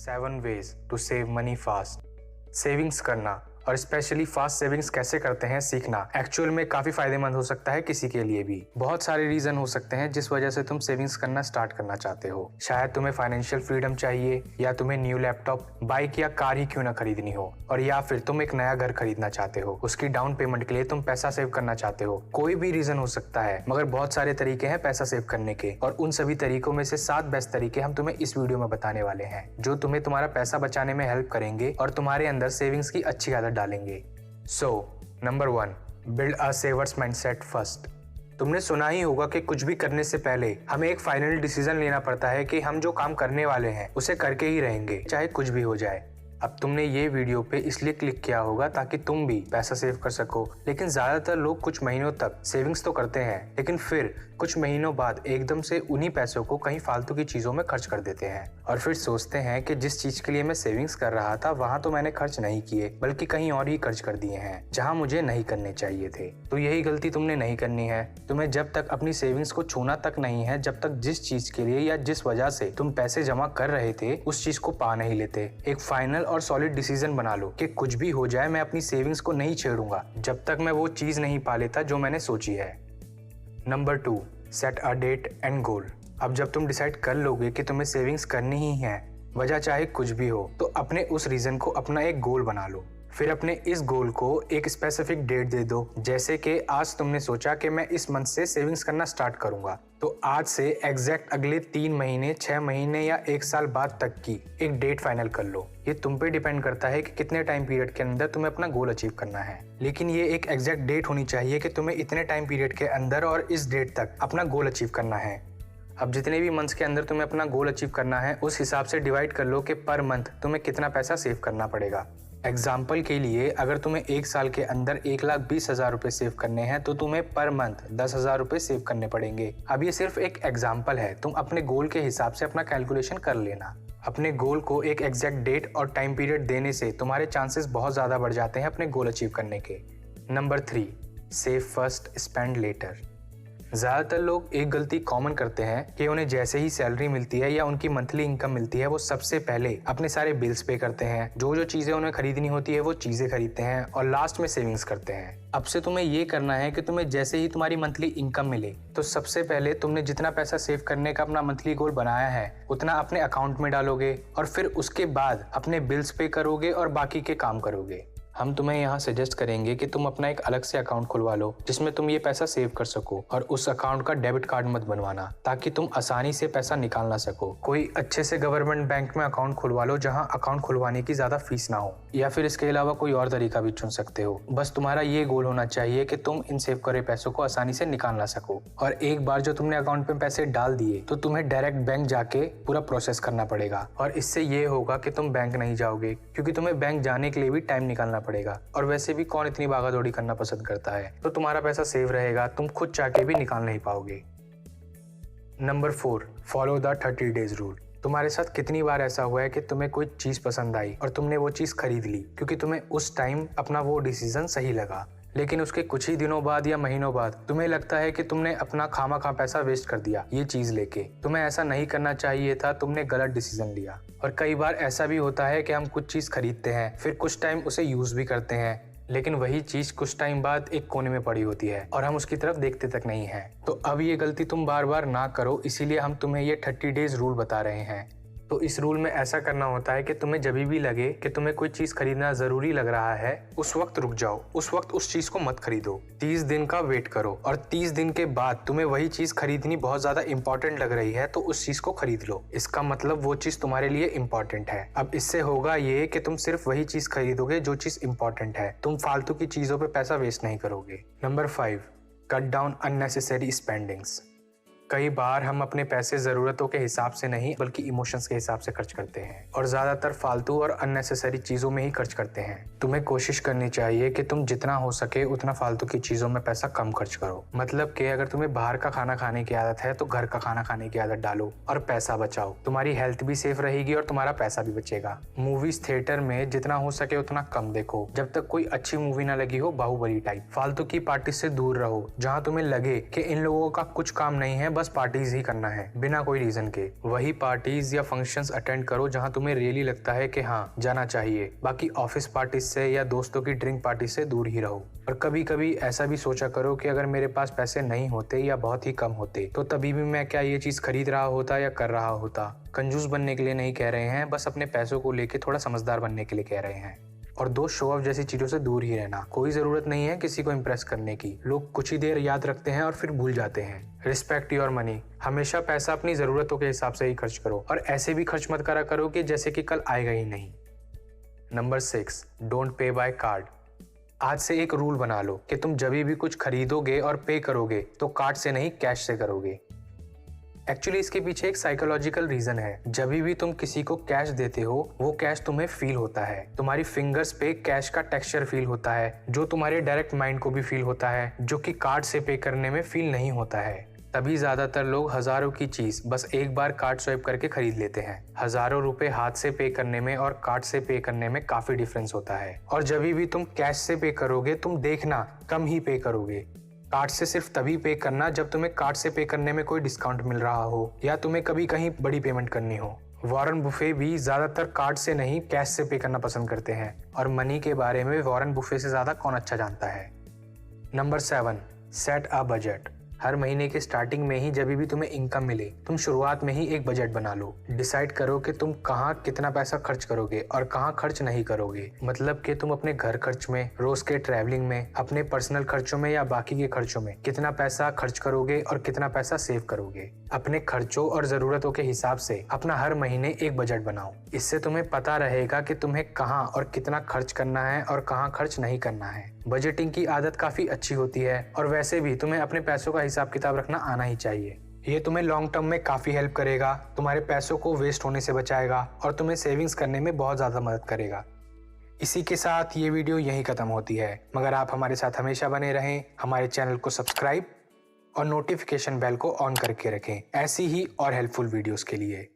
7 ways to save money fast। Savings करना और specially fast savings कैसे करते हैं सीखना एक्चुअल में काफी फायदेमंद हो सकता है किसी के लिए भी। बहुत सारे रीजन हो सकते हैं जिस वजह से तुम सेविंग्स करना स्टार्ट करना चाहते हो। शायद तुम्हें फाइनेंशियल फ्रीडम चाहिए, या तुम्हें न्यू लैपटॉप, बाइक या कार ही क्यों ना खरीदनी हो, और या फिर तुम एक नया घर खरीदना चाहते हो, उसकी डाउन पेमेंट के लिए तुम पैसा सेव करना चाहते हो। कोई भी रीजन हो सकता है, मगर बहुत सारे तरीके हैं पैसा सेव करने के, और उन सभी तरीकों में से 7 बेस्ट तरीके हम तुम्हें इस वीडियो में बताने वाले हैं, जो तुम्हें तुम्हारा पैसा बचाने में हेल्प करेंगे और तुम्हारे अंदर सेविंग्स की अच्छी आदत डालेंगे। So number 1, build a savers mindset first. तुमने सुना ही होगा कि कुछ भी करने से पहले हमें एक फाइनल डिसीजन लेना पड़ता है कि हम जो काम करने वाले हैं उसे करके ही रहेंगे, चाहे कुछ भी हो जाए। अब तुमने ये वीडियो पे इसलिए क्लिक किया होगा ताकि तुम भी पैसा सेव कर सको, लेकिन ज्यादातर लोग कुछ महीनों तक सेविंग्स तो करते हैं, लेकिन फिर कुछ महीनों बाद एकदम से उन्हीं पैसों को कहीं फालतू की चीजों में खर्च कर देते हैं, और फिर सोचते हैं कि जिस चीज के लिए मैं सेविंग्स कर रहा था वहां तो मैंने खर्च नहीं किए, बल्कि कहीं और ही खर्च कर दिए हैं जहां मुझे नहीं करने चाहिए थे। तो यही गलती तुमने नहीं करनी है। तुम्हें जब तक अपनी सेविंग्स को छूना तक नहीं है, जब तक जिस चीज के लिए या जिस वजह से तुम पैसे जमा कर रहे थे उस चीज को पा नहीं लेते। एक फाइनल और सॉलिड डिसीजन बना लो कि कुछ भी हो जाए मैं अपनी सेविंग्स को नहीं छेड़ूंगा जब तक मैं वो चीज नहीं पा लेता जो मैंने सोची है। Number 2, set a date and goal. अब जब तुम डिसाइड कर लोगे कि तुम्हें सेविंग्स करनी ही है, वजह चाहे कुछ भी हो, तो अपने उस रीजन को अपना एक गोल बना लो। फिर अपने इस गोल को एक स्पेसिफिक डेट दे दो। जैसे कि आज तुमने सोचा कि मैं इस मंथ से सेविंग्स करना स्टार्ट करूंगा, तो आज से एग्जैक्ट अगले 3 महीने, 6 महीने या 1 साल बाद तक की एक डेट फाइनल कर लो। ये तुम पे डिपेंड करता है कि कितने टाइम पीरियड के अंदर तुम्हें अपना गोल अचीव करना है, लेकिन ये एक एग्जैक्ट डेट होनी चाहिए कि तुम्हें इतने टाइम पीरियड के अंदर और इस डेट तक अपना गोल अचीव करना है। अब जितने भी मंथ्स के अंदर तुम्हें अपना गोल अचीव करना है, उस हिसाब से डिवाइड कर लो कि पर मंथ तुम्हें कितना पैसा सेव करना पड़ेगा। एग्जाम्पल के लिए, अगर तुम्हें 1 साल के अंदर 1,20,000 रुपए सेव करने हैं, तो तुम्हें पर मंथ 10,000 रुपए सेव करने पड़ेंगे। अब ये सिर्फ एक एग्जाम्पल है, तुम अपने गोल के हिसाब से अपना कैलकुलेशन कर लेना। अपने गोल को एक एग्जैक्ट डेट और टाइम पीरियड देने से तुम्हारे चांसेस बहुत ज्यादा बढ़ जाते हैं अपने गोल अचीव करने के। Number 3, save first spend later. ज्यादातर लोग एक गलती कॉमन करते हैं कि उन्हें जैसे ही सैलरी मिलती है या उनकी मंथली इनकम मिलती है, वो सबसे पहले अपने सारे बिल्स पे करते हैं, जो चीजें उन्हें खरीदनी होती है वो चीजें खरीदते हैं, और लास्ट में सेविंग्स करते हैं। अब से तुम्हें ये करना है कि तुम्हें जैसे ही तुम्हारी मंथली इनकम मिले, तो सबसे पहले तुमने जितना पैसा सेव करने का अपना मंथली गोल बनाया है उतना अपने अकाउंट में डालोगे, और फिर उसके बाद अपने बिल्स पे करोगे और बाकी के काम करोगे। हम तुम्हें यहाँ सजेस्ट करेंगे कि तुम अपना एक अलग से अकाउंट खुलवा लो जिसमें तुम ये पैसा सेव कर सको, और उस अकाउंट का डेबिट कार्ड मत बनवाना ताकि तुम आसानी से पैसा निकाल ना सको। कोई अच्छे से गवर्नमेंट बैंक में अकाउंट खुलवा लो जहाँ अकाउंट खुलवाने की ज्यादा फीस ना हो, या फिर इसके अलावा कोई और तरीका भी चुन सकते हो। बस तुम्हारा ये गोल होना चाहिए कि तुम इन सेव करे पैसों को आसानी से निकाल ना सको, और एक बार जो तुमने अकाउंट में पैसे डाल दिए तो तुम्हें डायरेक्ट बैंक जाके पूरा प्रोसेस करना पड़ेगा, और इससे ये होगा कि तुम बैंक नहीं जाओगे, क्योंकि तुम्हें बैंक जाने के लिए भी टाइम निकालना पड़ेगा, और वैसे भी कौन इतनी भागा-दौड़ी करना पसंद करता है। तो तुम्हारा पैसा सेव रहेगा, तुम खुद चाह के भी निकाल नहीं पाओगे। Number 4, follow the 30 days rule. तुम्हारे साथ कितनी बार ऐसा हुआ है कि तुम्हें कोई चीज पसंद आई और तुमने वो चीज खरीद ली क्योंकि तुम्हें उस टाइम अपना वो डिसीजन सही लगा, लेकिन उसके कुछ ही दिनों बाद या महीनों बाद तुम्हें लगता है कि तुमने अपना खामा पैसा वेस्ट कर दिया ये चीज लेके। तुम्हें ऐसा नहीं करना चाहिए था, तुमने गलत डिसीजन लिया। और कई बार ऐसा भी होता है कि हम कुछ चीज खरीदते हैं, फिर कुछ टाइम उसे यूज भी करते हैं, लेकिन वही चीज कुछ टाइम बाद एक कोने में पड़ी होती है और हम उसकी तरफ देखते तक नहीं हैं। तो अब ये गलती तुम बार बार ना करो, इसीलिए हम तुम्हें ये 30 डेज रूल बता रहे हैं। तो इस रूल में ऐसा करना होता है कि तुम्हें जब भी लगे कि तुम्हें कोई चीज खरीदना जरूरी लग रहा है, उस वक्त रुक जाओ, उस वक्त उस चीज को मत खरीदो। 30 दिन का वेट करो, और 30 दिन के बाद तुम्हें वही चीज खरीदनी बहुत ज्यादा इंपॉर्टेंट लग रही है तो उस चीज को खरीद लो। इसका मतलब वो चीज तुम्हारे लिए इंपॉर्टेंट है। अब इससे होगा ये कि तुम सिर्फ वही चीज खरीदोगे जो चीज इंपॉर्टेंट है, तुम फालतू की चीजों पे पैसा वेस्ट नहीं करोगे। Number 5, cut down unnecessary spendings. कई बार हम अपने पैसे जरूरतों के हिसाब से नहीं बल्कि इमोशंस के हिसाब से खर्च करते हैं, और ज्यादातर फालतू और अननेसेसरी चीजों में ही खर्च करते हैं। तुम्हें कोशिश करनी चाहिए कि तुम जितना हो सके उतना फालतू की चीजों में पैसा कम खर्च करो। मतलब कि अगर तुम्हें बाहर का खाना खाने की आदत है तो घर का खाना खाने की आदत डालो और पैसा बचाओ। तुम्हारी हेल्थ भी सेफ रहेगी और तुम्हारा पैसा भी बचेगा। मूवीज थिएटर में जितना हो सके उतना कम देखो जब तक कोई अच्छी मूवी ना लगी हो बाहुबली टाइप। फालतू की पार्टी से दूर रहो जहाँ तुम्हें लगे कि इन लोगों का कुछ काम नहीं है बस पार्टीज ही करना है बिना कोई रीजन के। वही पार्टीज या फंक्शंस अटेंड करो जहां तुम्हें रियली लगता है कि हाँ जाना चाहिए। बाकी ऑफिस पार्टीज से या दोस्तों की ड्रिंक पार्टी से दूर ही रहो। और कभी कभी ऐसा भी सोचा करो कि अगर मेरे पास पैसे नहीं होते या बहुत ही कम होते तो तभी भी मैं क्या ये चीज खरीद रहा होता या कर रहा होता। कंजूस बनने के लिए नहीं कह रहे हैं, बस अपने पैसों को लेके थोड़ा समझदार बनने के लिए कह रहे हैं। और दो शो ऑफ जैसी चीजों से दूर ही रहना। कोई जरूरत नहीं है किसी को इम्प्रेस करने की। लोग कुछ ही देर याद रखते हैं और फिर भूल जाते हैं। Respect your money. हमेशा पैसा अपनी जरूरतों के हिसाब से ही खर्च करो और ऐसे भी खर्च मत करा करो कि जैसे कि कल आएगा ही नहीं। Number 6, don't pay by card. आज से एक रूल बना लो कि तुम जब भी कुछ खरीदोगे और पे करोगे तो कार्ड से नहीं कैश से करोगे। एक्चुअली इसके पीछे एक साइकोलॉजिकल रीजन है। जब भी तुम किसी को कैश देते हो वो कैश तुम्हें फील होता है। तुम्हारी फिंगर्स पे कैश का टेक्सचर फील होता है जो तुम्हारे डायरेक्ट माइंड को भी फील होता है, जो कि कार्ड से पे करने में फील नहीं होता है। तभी ज्यादातर लोग हजारों की चीज बस एक बार कार्ड स्वाइप करके खरीद लेते हैं। हजारों रुपए हाथ से पे करने में और कार्ड से पे करने में काफी डिफरेंस होता है। और जब भी तुम कैश से पे करोगे तुम देखना कम ही पे करोगे। कार्ड से सिर्फ तभी पे करना जब तुम्हें कार्ड से पे करने में कोई डिस्काउंट मिल रहा हो या तुम्हें कभी कहीं बड़ी पेमेंट करनी हो। वॉरेन बुफे भी ज्यादातर कार्ड से नहीं कैश से पे करना पसंद करते हैं और मनी के बारे में वॉरेन बुफे से ज्यादा कौन अच्छा जानता है। Number 7, set a budget. हर महीने के स्टार्टिंग में ही जब भी तुम्हें इनकम मिले तुम शुरुआत में ही एक बजट बना लो। डिसाइड करो कि तुम कहाँ कितना पैसा खर्च करोगे और कहाँ खर्च नहीं करोगे। मतलब कि तुम अपने घर खर्च में, रोज के ट्रैवलिंग में, अपने पर्सनल खर्चों में या बाकी के खर्चों में कितना पैसा खर्च करोगे और कितना पैसा सेव करोगे। अपने खर्चों और जरूरतों के हिसाब से अपना हर महीने एक बजट बनाओ। इससे तुम्हें पता रहेगा कि तुम्हें कहाँ और कितना खर्च करना है और कहाँ खर्च नहीं करना है। बजटिंग की आदत काफी अच्छी होती है और वैसे भी तुम्हें अपने पैसों का हिसाब किताब रखना आना ही चाहिए। ये तुम्हें लॉन्ग टर्म में काफी हेल्प करेगा, तुम्हारे पैसों को वेस्ट होने से बचाएगा और तुम्हें सेविंग्स करने में बहुत ज्यादा मदद करेगा। इसी के साथ ये वीडियो यहीं खत्म होती है, मगर आप हमारे साथ हमेशा बने रहें। हमारे चैनल को सब्सक्राइब और नोटिफिकेशन बेल को ऑन करके रखें ऐसी ही और हेल्पफुल वीडियोस के लिए।